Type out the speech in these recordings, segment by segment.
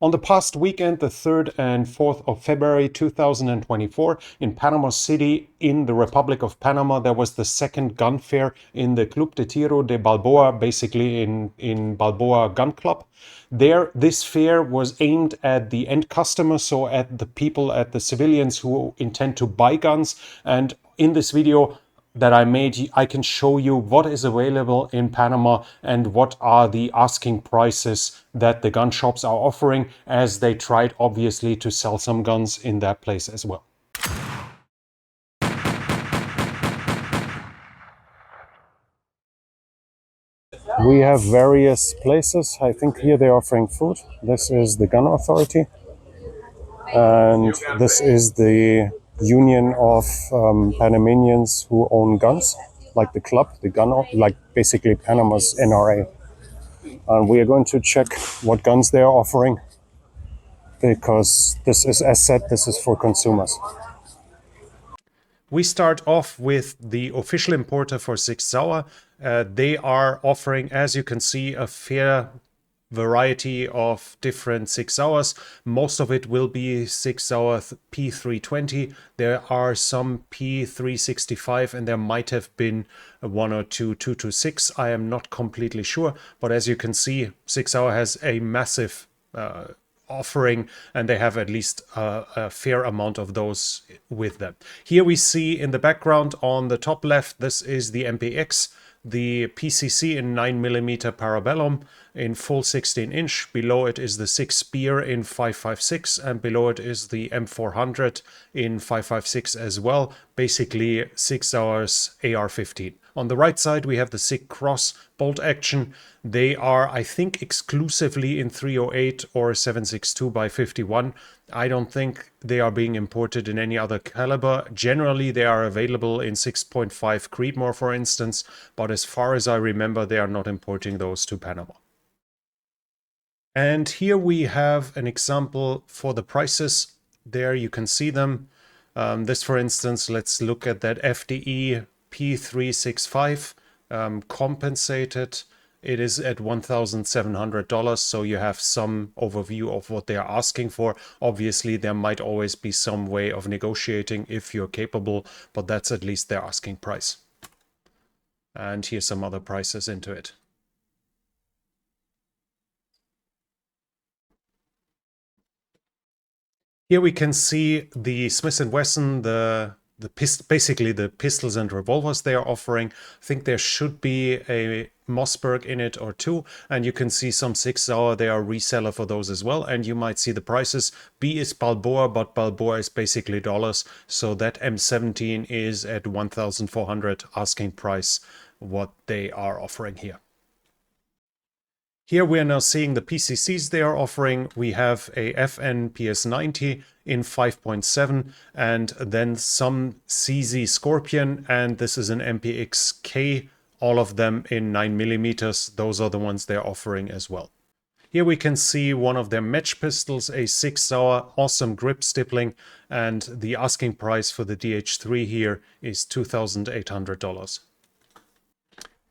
On the past weekend, the 3rd and 4th of February 2024, in Panama City, in the Republic of Panama, there was the second gun fair in the Club de Tiro de Balboa, basically in Balboa Gun Club. There, this fair was aimed at the end customer, so at the people, at the civilians who intend to buy guns. And in this video that I made, I can show you what is available in Panama and what are the asking prices that the gun shops are offering, as they tried obviously to sell some guns in that place as well. We have various places. I think here they're offering food. This is the gun authority, and this is the union of Panamanians who own guns, like the club, the gun, like basically Panama's NRA. And we are going to check what guns they are offering, because this is, as said, this is for consumers. We start off with the official importer for Sig Sauer. They are offering, as you can see, a fair variety of different Sig Sauers. Most of it will be Sig Sauer P320. There are some P365, and there might have been one or two 226. I am not completely sure, but as you can see, Sig Sauer has a massive offering, and they have at least a fair amount of those with them. Here we see in the background on the top left, this is the MPX, the PCC in 9mm Parabellum in full 16-inch. Below it is the Sig Spear in 5.56, and below it is the M400 in 5.56 as well. Basically Sig Sauer's AR-15. On the right side we have the Sig Cross bolt action. They are, I think, exclusively in 308 or 7.62 by 51. I don't think they are being imported in any other caliber. Generally, they are available in 6.5 Creedmoor, for instance, but as far as I remember, they are not importing those to Panama. And here we have an example for the prices. There you can see them. This, for instance, let's look at that FDE P365 compensated. It is at $1,700, so you have some overview of what they are asking for. Obviously, there might always be some way of negotiating if you're capable, but that's at least their asking price. And here's some other prices into it. Here we can see the Smith & Wesson, basically the pistols and revolvers they are offering. I think there should be a Mossberg in it or two, and you can see some Sig Sauer. They are reseller for those as well, and you might see the prices. B is Balboa, but Balboa is basically dollars, so that M17 is at 1,400 asking price, what they are offering here. Here we are now seeing the PCCs they are offering. We have a FN PS90 in 5.7 and then some CZ Scorpion, and this is an MPX-K, all of them in 9mm. Those are the ones they're offering as well. Here we can see one of their match pistols, a Sig Sauer, awesome grip stippling, and the asking price for the DH3 here is $2,800.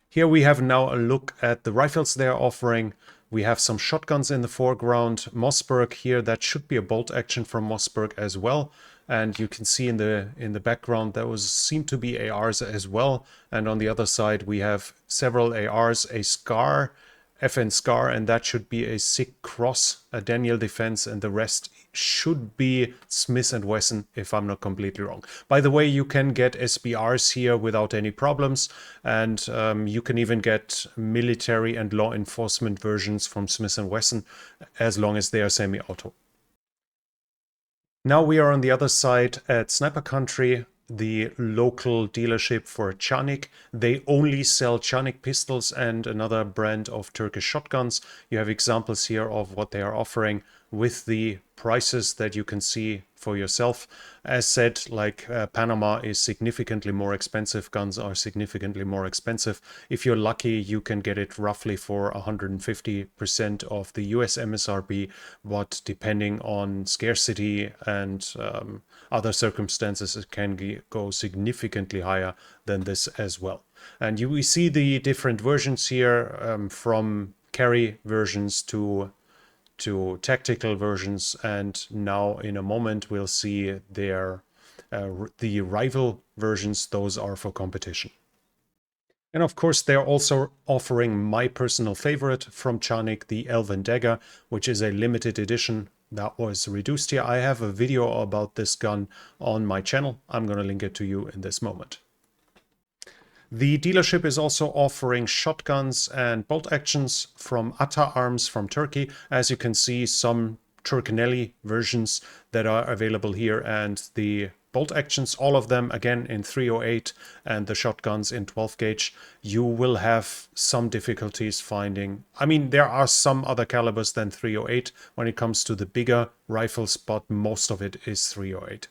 Here we have now a look at the rifles they are offering. We have some shotguns in the foreground. Mossberg here, that should be a bolt action from Mossberg as well. And you can see in the background there seem to be ARs as well. And on the other side we have several ARs, a Scar, FN Scar, and that should be a Sig Cross, a Daniel Defense, and the rest should be Smith & Wesson, if I'm not completely wrong. By the way, you can get SBRs here without any problems, and you can even get military and law enforcement versions from Smith & Wesson, as long as they are semi-auto. Now we are on the other side at Sniper Country, the local dealership for Canik. They only sell Canik pistols and another brand of Turkish shotguns. You have examples here of what they are offering with the prices that you can see for yourself. As said, like Panama is significantly more expensive. Guns are significantly more expensive. If you're lucky, you can get it roughly for 150% of the US MSRP, but depending on scarcity and other circumstances, it can go significantly higher than this as well. And we see the different versions here, from carry versions to to tactical versions, and now in a moment we'll see their the rival versions. Those are for competition. And of course, they're also offering my personal favorite from Charnik, the Elven Dagger, which is a limited edition that was reduced here. I have a video about this gun on my channel. I'm going to link it to you in this moment. The dealership is also offering shotguns and bolt actions from Ata Arms from Turkey. As you can see, some Turkinelli versions that are available here, and the bolt actions, all of them again in 308, and the shotguns in 12 gauge. You will have some difficulties finding. I mean, there are some other calibers than 308 when it comes to the bigger rifles, but most of it is 308.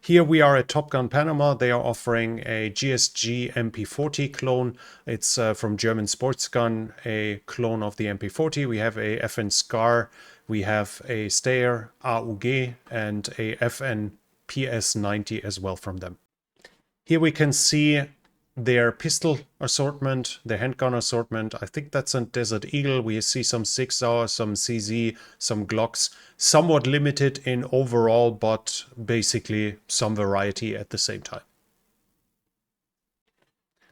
Here we are at Top Gun Panama. They are offering a GSG MP40 clone. It's from German Sports Gun, a clone of the MP40. We have a FN Scar, we have a Steyr AUG, and a FN PS90 as well from them. Here we can see their pistol assortment, their handgun assortment. I think that's a Desert Eagle. We see some Sig Sauer, some CZ, some Glocks. Somewhat limited in overall, but basically some variety at the same time.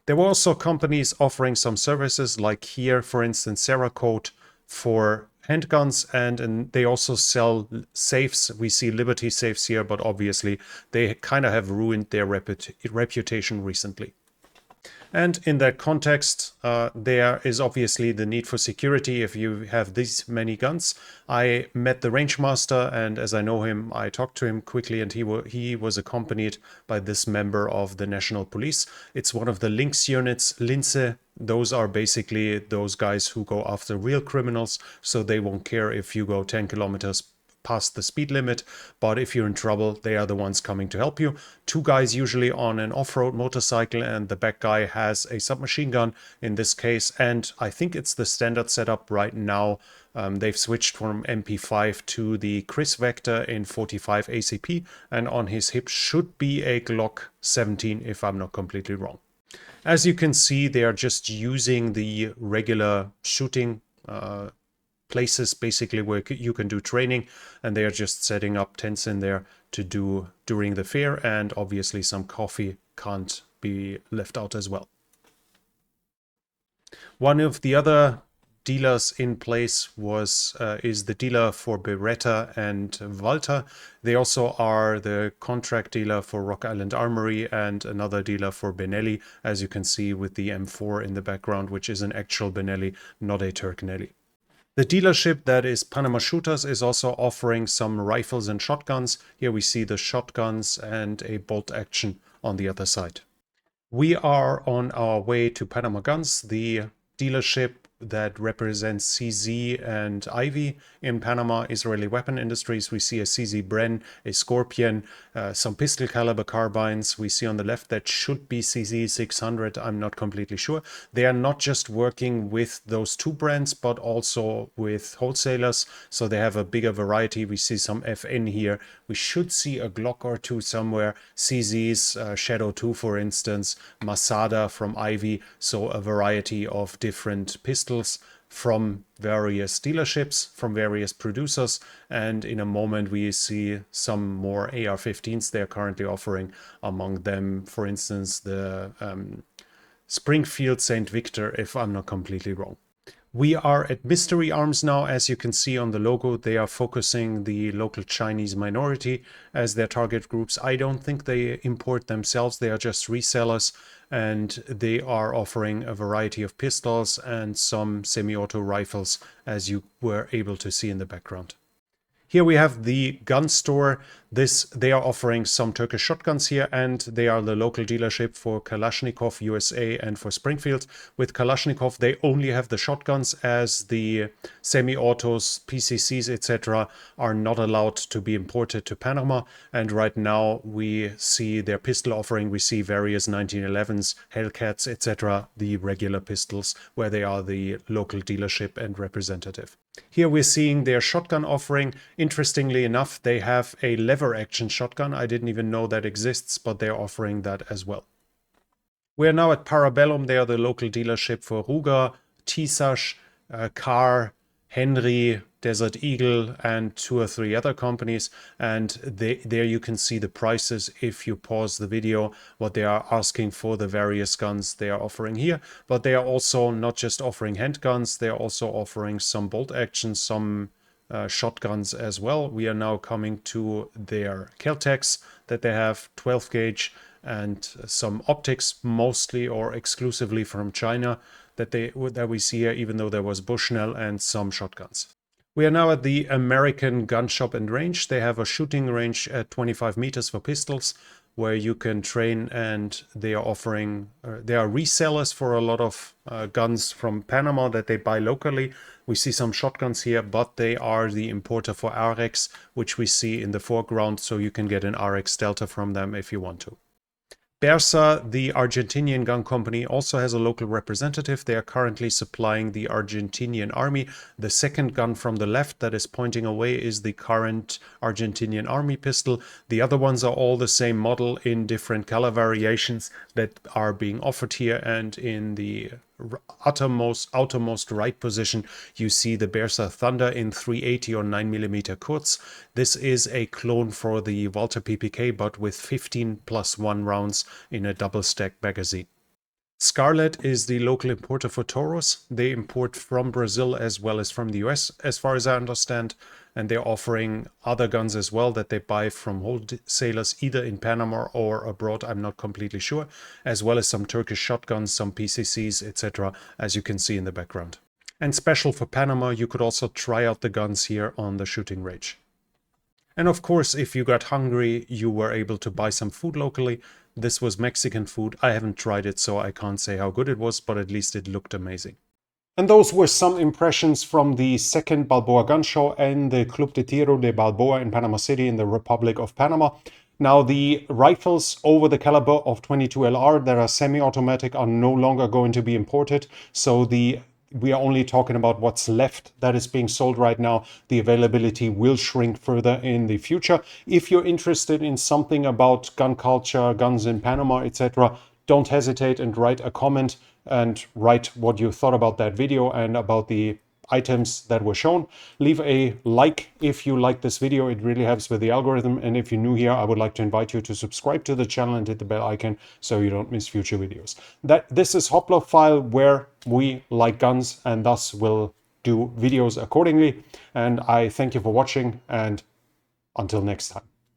There were also companies offering some services, like here, for instance, Cerakote for handguns, and they also sell safes. We see Liberty safes here, but obviously they kind of have ruined their reputation recently. And in that context, there is obviously the need for security if you have these many guns. I met the range master, and as I know him, I talked to him quickly, and he was accompanied by this member of the National Police. It's one of the Lynx units, Linse. Those are basically those guys who go after real criminals, so they won't care if you go 10 kilometers past the speed limit, but if you're in trouble, they are the ones coming to help you. Two guys usually on an off-road motorcycle, and the back guy has a submachine gun in this case, and I think it's the standard setup right now. They've switched from MP5 to the Chris Vector in 45 ACP, and on his hip should be a Glock 17 if I'm not completely wrong. As you can see, they are just using the regular shooting places basically where you can do training, and they are just setting up tents in there to do during the fair, and obviously some coffee can't be left out as well. One of the other dealers in place is the dealer for Beretta and Walter. They also are the contract dealer for Rock Island Armory and another dealer for Benelli, as you can see with the M4 in the background, which is an actual Benelli, not a Turkinelli. The dealership that is Panama Shooters is also offering some rifles and shotguns. Here we see the shotguns and a bolt action on the other side. We are on our way to Panama Guns, the dealership that represents CZ and Ivy in Panama, Israeli weapon industries. We see a CZ Bren, a Scorpion, some pistol caliber carbines. We see on the left that should be CZ 600. I'm not completely sure. They are not just working with those two brands, but also with wholesalers. So they have a bigger variety. We see some FN here. We should see a Glock or two somewhere. CZ's Shadow 2, for instance, Masada from Ivy. So a variety of different pistols from various dealerships, from various producers, and in a moment we see some more AR-15s they're currently offering, among them, for instance, the Springfield St. Victor, if I'm not completely wrong. We are at Mystery Arms now. As you can see on the logo, they are focusing the local Chinese minority as their target groups. I don't think they import themselves. They are just resellers, and they are offering a variety of pistols and some semi-auto rifles, as you were able to see in the background. Here we have the gun store. They are offering some Turkish shotguns here, and they are the local dealership for Kalashnikov USA and for Springfield. With Kalashnikov, they only have the shotguns, as the semi-autos, PCCs, etc. are not allowed to be imported to Panama. And right now we see their pistol offering. We see various 1911s, Hellcats, etc., the regular pistols, where they are the local dealership and representative. Here we're seeing their shotgun offering. Interestingly enough, they have a lever action shotgun. I didn't even know that exists, but they're offering that as well. We're now at Parabellum. They are the local dealership for Ruger, Tisash, Carr, Henry, Desert Eagle, and 2 or 3 other companies. And there you can see the prices if you pause the video, what they are asking for the various guns they are offering here. But they are also not just offering handguns, they are also offering some bolt action, some shotguns as well. We are now coming to their Kel-Tecs that they have 12 gauge and some optics, mostly or exclusively from China, that we see here, even though there was Bushnell and some shotguns. We are now at the American Gun Shop and Range. They have a shooting range at 25 meters for pistols, where you can train, and they are offering, they are resellers for a lot of guns from Panama that they buy locally. We see some shotguns here, but they are the importer for RX, which we see in the foreground, so you can get an RX Delta from them if you want to. Bersa, the Argentinian gun company, also has a local representative. They are currently supplying the Argentinian army. The second gun from the left that is pointing away is the current Argentinian army pistol. The other ones are all the same model in different color variations that are being offered here. And in the outermost right position, you see the Bersa Thunder in 380 or 9mm Kurz. This is a clone for the Walter PPK, but with 15+1 rounds in a double stack magazine. Scarlett is the local importer for Taurus. They import from Brazil as well as from the US, as far as I understand, and they're offering other guns as well that they buy from wholesalers either in Panama or abroad, I'm not completely sure, as well as some Turkish shotguns, some PCCs, etc., as you can see in the background. And special for Panama, you could also try out the guns here on the shooting range. And of course, if you got hungry, you were able to buy some food locally. This was Mexican food. I haven't tried it, so I can't say how good it was, but at least it looked amazing. And those were some impressions from the second Balboa Gun Show and the Club de Tiro de Balboa in Panama City in the Republic of Panama. Now, the rifles over the caliber of 22LR that are semi-automatic are no longer going to be imported, so we are only talking about what's left that is being sold right now. The availability will shrink further in the future. If you're interested in something about gun culture, guns in Panama, etc., don't hesitate and write a comment and write what you thought about that video and about the items that were shown. Leave a like if you like this video. It really helps with the algorithm. And if you're new here, I would like to invite you to subscribe to the channel and hit the bell icon so you don't miss future videos. This is Hoplophile, where we like guns and thus will do videos accordingly. And I thank you for watching, and until next time.